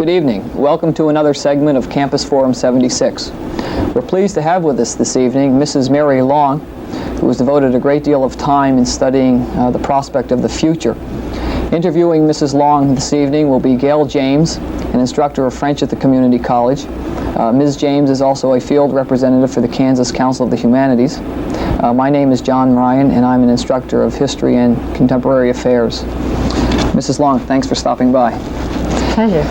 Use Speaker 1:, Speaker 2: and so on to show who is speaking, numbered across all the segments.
Speaker 1: Good evening. Welcome to another segment of Campus Forum 76. We're pleased to have with us this evening Mrs. Mary Long, who has devoted a great deal of time in studying the prospect of the future. Interviewing Mrs. Long this evening will be Gail James, an instructor of French at the Community College. Ms. James is also a field representative for the Kansas Council of the Humanities. My name is John Ryan, and I'm an instructor of History and Contemporary Affairs. Mrs. Long, thanks for stopping by.
Speaker 2: Pleasure.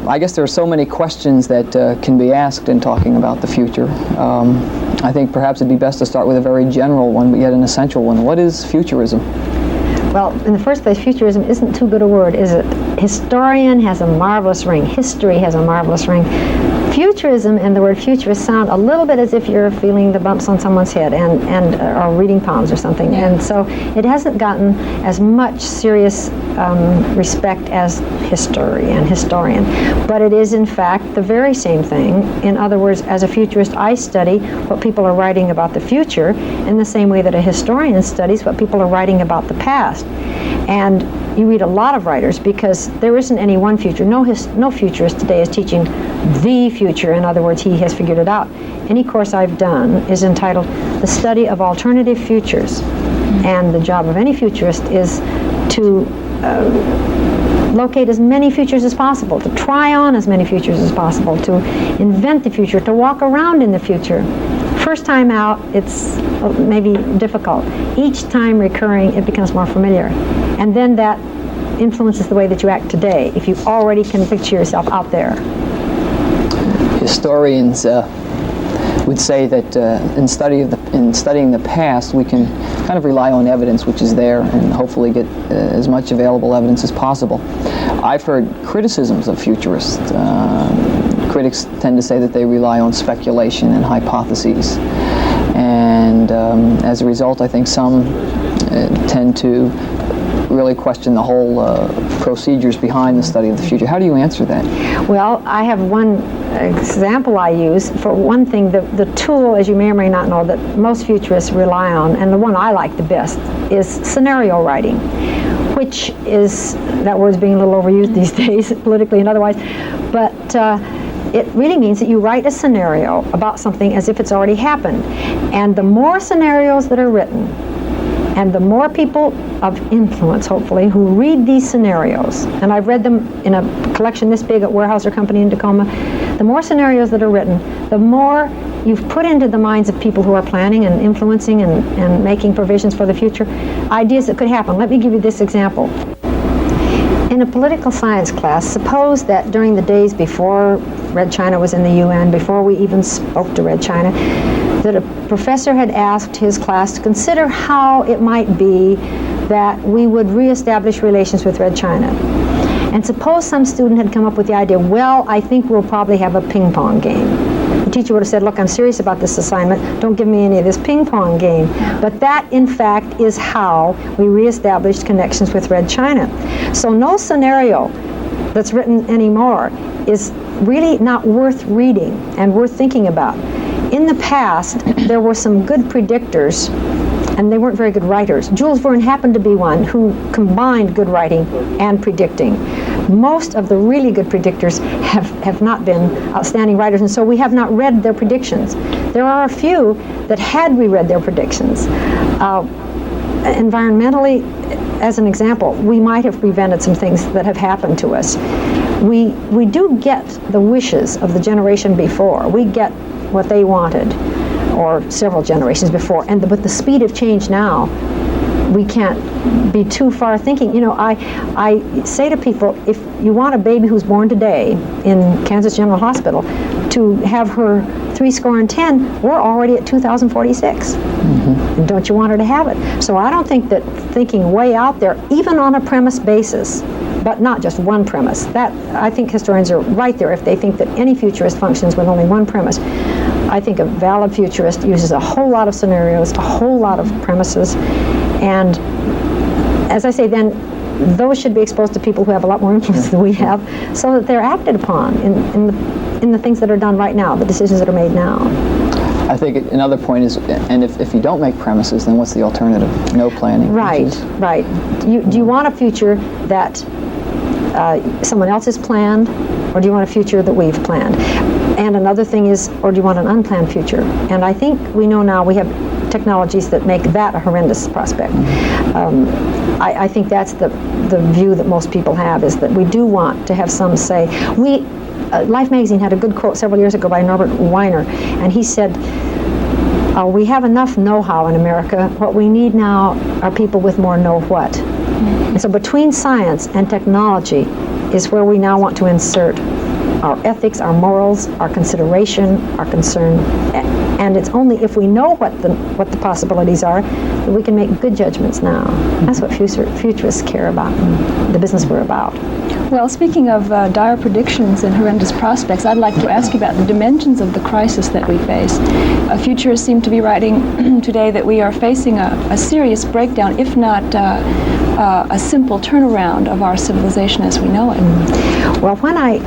Speaker 1: I guess there are so many questions that can be asked in talking about the future. I think perhaps it'd be best to start with a very general one, but yet an essential one. What is futurism?
Speaker 2: Well, in the first place, futurism isn't too good a word, is it? Historian has a marvelous ring. History has a marvelous ring. Futurism and the word futurist sound a little bit as if you're feeling the bumps on someone's head or reading palms or something.
Speaker 1: Yeah.
Speaker 2: And so it hasn't gotten as much serious respect as history and historian. But it is, in fact, the very same thing. In other words, as a futurist, I study what people are writing about the future in the same way that a historian studies what people are writing about the past. And you read a lot of writers because there isn't any one future. No futurist today is teaching the future. In other words, he has figured it out. Any course I've done is entitled The Study of Alternative Futures. And the job of any futurist is to locate as many futures as possible, to try on as many futures as possible, to invent the future, to walk around in the future. First time out, it's maybe difficult. Each time recurring, it becomes more familiar. And then that influences the way that you act today, if you already can picture yourself out there.
Speaker 1: Historians would say that in studying the past, we can kind of rely on evidence which is there and hopefully get as much available evidence as possible. I've heard criticisms of futurists. Critics tend to say that they rely on speculation and hypotheses. And as a result, I think some tend to really question the whole procedures behind the study of the future. How do you answer that?
Speaker 2: Well, I have one example I use. For one thing, the tool, as you may or may not know, that most futurists rely on, and the one I like the best, is scenario writing, which is, that word's being a little overused these days, politically and otherwise, but it really means that you write a scenario about something as if it's already happened. And the more scenarios that are written, and the more people of influence, hopefully, who read these scenarios, and I've read them in a collection this big at Weyerhaeuser Company in Tacoma, the more scenarios that are written, the more you've put into the minds of people who are planning and influencing and making provisions for the future, ideas that could happen. Let me give you this example. In a political science class, suppose that during the days before Red China was in the UN, before we even spoke to Red China, that a professor had asked his class to consider how it might be that we would reestablish relations with Red China. And suppose some student had come up with the idea, well, I think we'll probably have a ping pong game. The teacher would have said, look, I'm serious about this assignment. Don't give me any of this ping pong game. But that, in fact, is how we reestablished connections with Red China. So no scenario that's written anymore is really not worth reading and worth thinking about. In the past, there were some good predictors, and they weren't very good writers. Jules Verne happened to be one who combined good writing and predicting. Most of the really good predictors have not been outstanding writers, and so we have not read their predictions. There are a few that had we read their predictions, environmentally, as an example, we might have prevented some things that have happened to us. We do get the wishes of the generation before. We get what they wanted, or several generations before. And with the speed of change now, we can't be too far thinking. You know, I say to people, if you want a baby who's born today in Kansas General Hospital to have her 70, we're already at 2046. Mm-hmm. And don't you want her to have it? So I don't think that thinking way out there, even on a premise basis, but not just one premise. That, I think historians are right there if they think that any futurist functions with only one premise. I think a valid futurist uses a whole lot of scenarios, a whole lot of premises, and as I say, then those should be exposed to people who have a lot more influence than we have, so that they're acted upon in the things that are done right now, the decisions that are made now.
Speaker 1: I think another point is, and if you don't make premises, then what's the alternative? No planning.
Speaker 2: Right, right. Do you want a future that someone else's planned, or do you want a future that we've planned? And another thing is, or do you want an unplanned future? And I think we know now we have technologies that make that a horrendous prospect. I think that's the view that most people have, is that we do want to have some say. Life magazine had a good quote several years ago by Norbert Weiner, and he said, we have enough know-how in America. What we need now are people with more know-what. And so between science and technology is where we now want to insert our ethics, our morals, our consideration, our concern. And it's only if we know what the possibilities are that we can make good judgments now. That's what futurists care about, and the business we're about.
Speaker 3: Well, speaking of dire predictions and horrendous prospects, I'd like to ask you about the dimensions of the crisis that we face. Futurists seem to be writing today that we are facing a serious breakdown, if not a simple turnaround of our civilization as we know it.
Speaker 2: Well, when I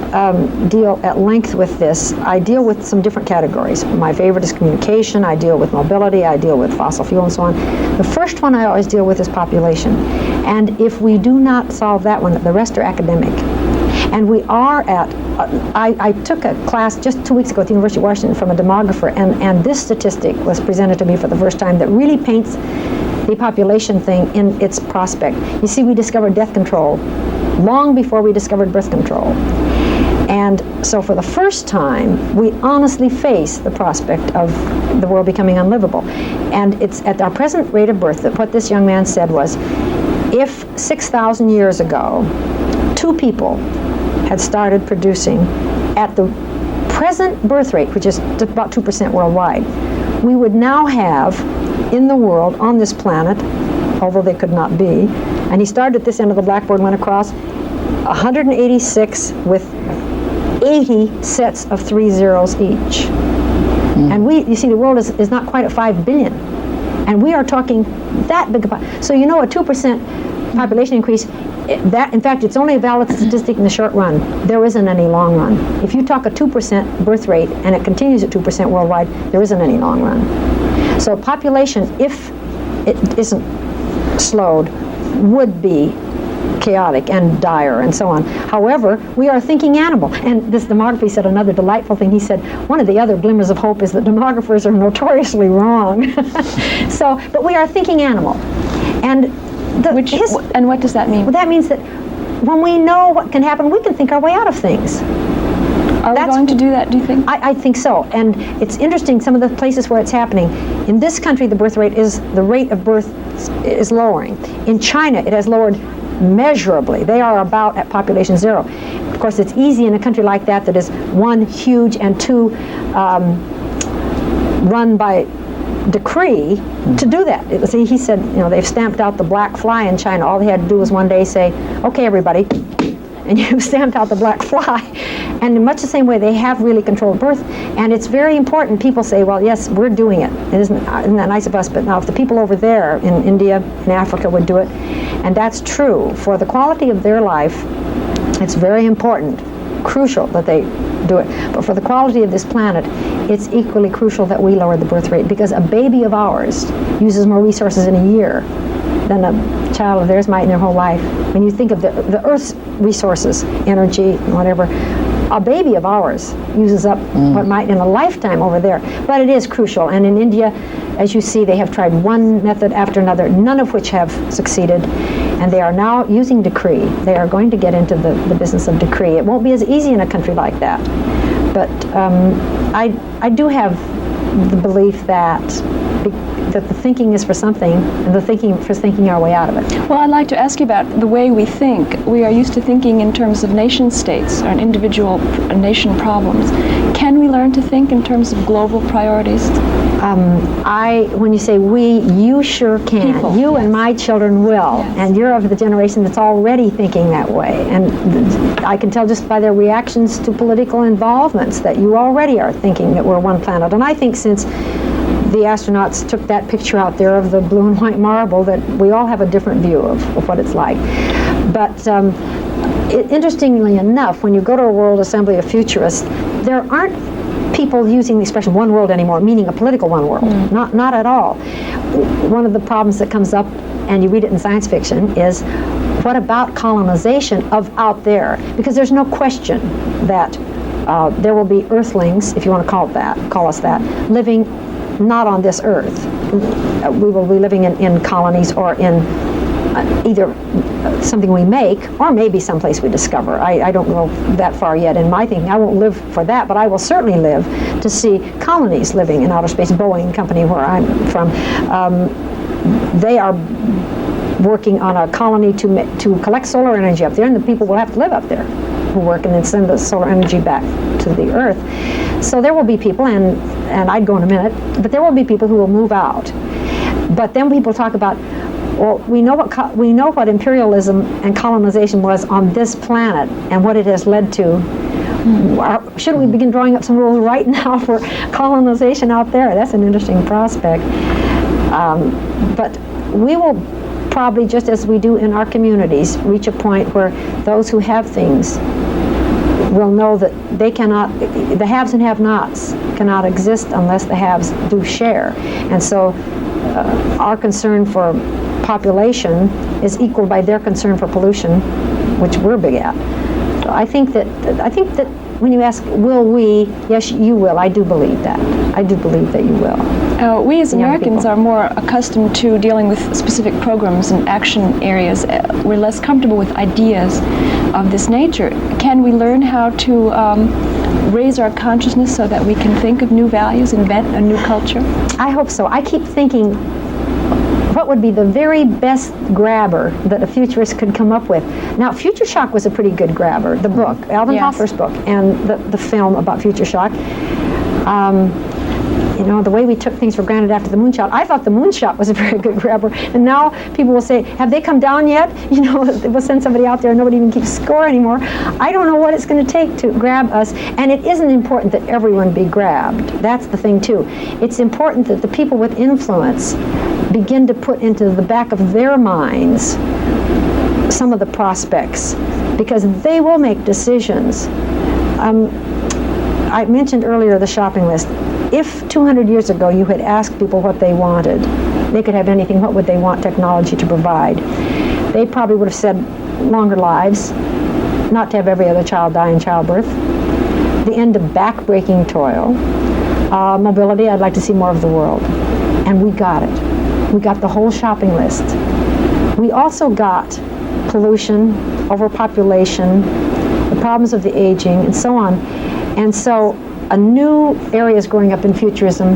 Speaker 2: deal at length with this, I deal with some different categories. My favorite is communication. I deal with mobility. I deal with fossil fuel and so on. The first one I always deal with is population. And if we do not solve that one, the rest are academic. And we are at, I took a class just 2 weeks ago at the University of Washington from a demographer, and this statistic was presented to me for the first time that really paints the population thing in its prospect. You see, we discovered death control long before we discovered birth control. And so for the first time, we honestly face the prospect of the world becoming unlivable. And it's at our present rate of birth that what this young man said was, if 6,000 years ago, 2 people had started producing at the present birth rate, which is about 2% worldwide, we would now have in the world, on this planet, although they could not be, and he started at this end of the blackboard, went across, 186 with 80 sets of 3 zeros each. And you see, the world is not quite at 5 billion. And we are talking that big about. So you know, a 2% population increase, that, in fact, it's only a valid statistic in the short run. There isn't any long run. If you talk a 2% birth rate and it continues at 2% worldwide, there isn't any long run. So population, if it isn't slowed, would be chaotic and dire and so on. However, we are a thinking animal. And this demographer said another delightful thing. He said, one of the other glimmers of hope is that demographers are notoriously wrong. But we are a thinking animal. And
Speaker 3: and what does that mean?
Speaker 2: Well, that means that when we know what can happen, we can think our way out of things.
Speaker 3: Are we going to do that, do you think?
Speaker 2: I think so. And it's interesting, some of the places where it's happening. In this country, the rate of birth is lowering. In China, it has lowered measurably. They are about at population 0. Of course, it's easy in a country like that is 1, huge, and 2, run by decree, to do that. See, he said, they've stamped out the black fly in China. All they had to do was one day say, okay, everybody, and you stamped out the black fly. And in much the same way, they have really controlled birth. And it's very important. People say, well, yes, we're doing it. Isn't that nice of us? But now if the people over there in India and Africa would do it, and that's true, for the quality of their life, it's very important, crucial that they do it. But for the quality of this planet, it's equally crucial that we lower the birth rate, because a baby of ours uses more resources in a year than a child of theirs might in their whole life. When you think of the Earth's resources, energy, whatever, a baby of ours uses up what might in a lifetime over there. But it is crucial. And in India, as you see, they have tried one method after another, none of which have succeeded. And they are now using decree. They are going to get into the business of decree. It won't be as easy in a country like that. But I do have the belief that the thinking is for something, and the thinking for thinking our way out of it.
Speaker 3: Well, I'd like to ask you about the way we think. We are used to thinking in terms of nation states or individual nation problems. Can we learn to think in terms of global priorities?
Speaker 2: When you say we, you sure can.
Speaker 3: People,
Speaker 2: you
Speaker 3: yes.
Speaker 2: And my children will.
Speaker 3: Yes.
Speaker 2: And you're of the generation that's already thinking that way. And I can tell just by their reactions to political involvements that you already are thinking that we're one planet. And I think since the astronauts took that picture out there of the blue and white marble, that we all have a different view of what it's like. But interestingly enough, when you go to a World Assembly of Futurists, there aren't people using the expression one world anymore, meaning a political one world. Not at all. One of the problems that comes up, and you read it in science fiction, is what about colonization of out there? Because there's no question that there will be earthlings, if you want to call us that, living not on this earth. We will be living in colonies or in either something we make or maybe someplace we discover. I don't go that far yet in my thinking. I won't live for that, but I will certainly live to see colonies living in outer space. Boeing company, where I'm from, they are working on a colony to collect solar energy up there, and the people will have to live up there who work and then send the solar energy back to the earth. So there will be people, and I'd go in a minute, but there will be people who will move out. But then people talk about, well, we know what imperialism and colonization was on this planet and what it has led to. Shouldn't we begin drawing up some rules right now for colonization out there? That's an interesting prospect. But we will probably, just as we do in our communities, reach a point where those who have things will know that they cannot, the haves and have-nots cannot exist unless the haves do share. And so our concern for population is equal by their concern for pollution, which we're big at. So I think that when you ask, will we? Yes, you will. I do believe that. I do believe that you will.
Speaker 3: We as
Speaker 2: Young
Speaker 3: Americans
Speaker 2: people
Speaker 3: are more accustomed to dealing with specific programs and action areas. We're less comfortable with ideas of this nature. Can we learn how to raise our consciousness so that we can think of new values, invent a new culture?
Speaker 2: I hope so. I keep thinking, what would be the very best grabber that a futurist could come up with? Now, Future Shock was a pretty good grabber, the book, Alvin Toffler's book, and the film about Future Shock. You know, the way we took things for granted after the moonshot, I thought the moonshot was a very good grabber. And now people will say, have they come down yet? You know, we'll send somebody out there and nobody even keeps score anymore. I don't know what it's going to take to grab us. And it isn't important that everyone be grabbed. That's the thing, too. It's important that the people with influence begin to put into the back of their minds some of the prospects, because they will make decisions. I mentioned earlier the shopping list. If 200 years ago you had asked people what they wanted, they could have anything, what would they want technology to provide? They probably would have said longer lives, not to have every other child die in childbirth, the end of back-breaking toil, mobility, I'd like to see more of the world. And we got it. We got the whole shopping list. We also got pollution, overpopulation, the problems of the aging, and so on. And so a new area is growing up in futurism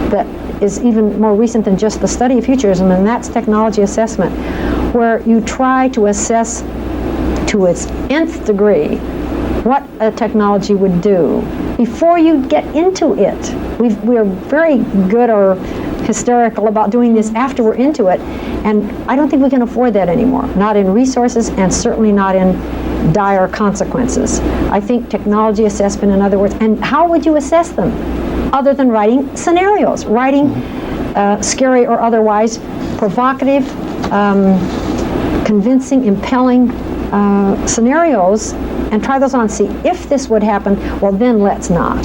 Speaker 2: that is even more recent than just the study of futurism, and that's technology assessment, where you try to assess to its nth degree what a technology would do before you get into it. We're very good or hysterical about doing this after we're into it, and I don't think we can afford that anymore, not in resources and certainly not in dire consequences. I think technology assessment, in other words, and how would you assess them other than writing scenarios, writing scary or otherwise provocative, convincing, impelling scenarios, and try those on, see if this would happen, well then let's not.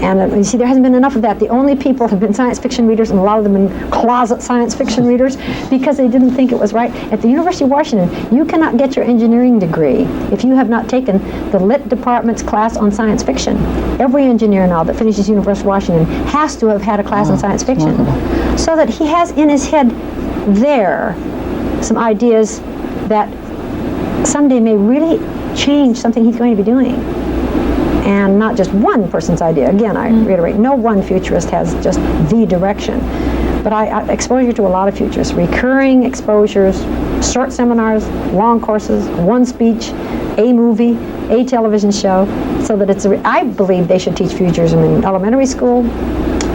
Speaker 2: And you see, there hasn't been enough of that. The only people have been science fiction readers, and a lot of them been closet science fiction readers, because they didn't think it was right. At the University of Washington, you cannot get your engineering degree if you have not taken the Lit Department's class on science fiction. Every engineer now that finishes University of Washington has to have had a class on science fiction, so that he has in his head there some ideas that someday may really change something he's going to be doing. And not just one person's idea. Again, I reiterate, no one futurist has just the direction. But I exposure to a lot of futurists, recurring exposures, short seminars, long courses, one speech, a movie, a television show, so that it's, I believe they should teach futurism in elementary school,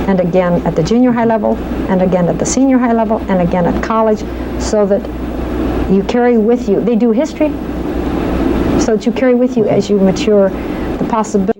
Speaker 2: and again at the junior high level, and again at the senior high level, and again at college, so that you carry with you, they do history, so that you carry with you as you mature the possibility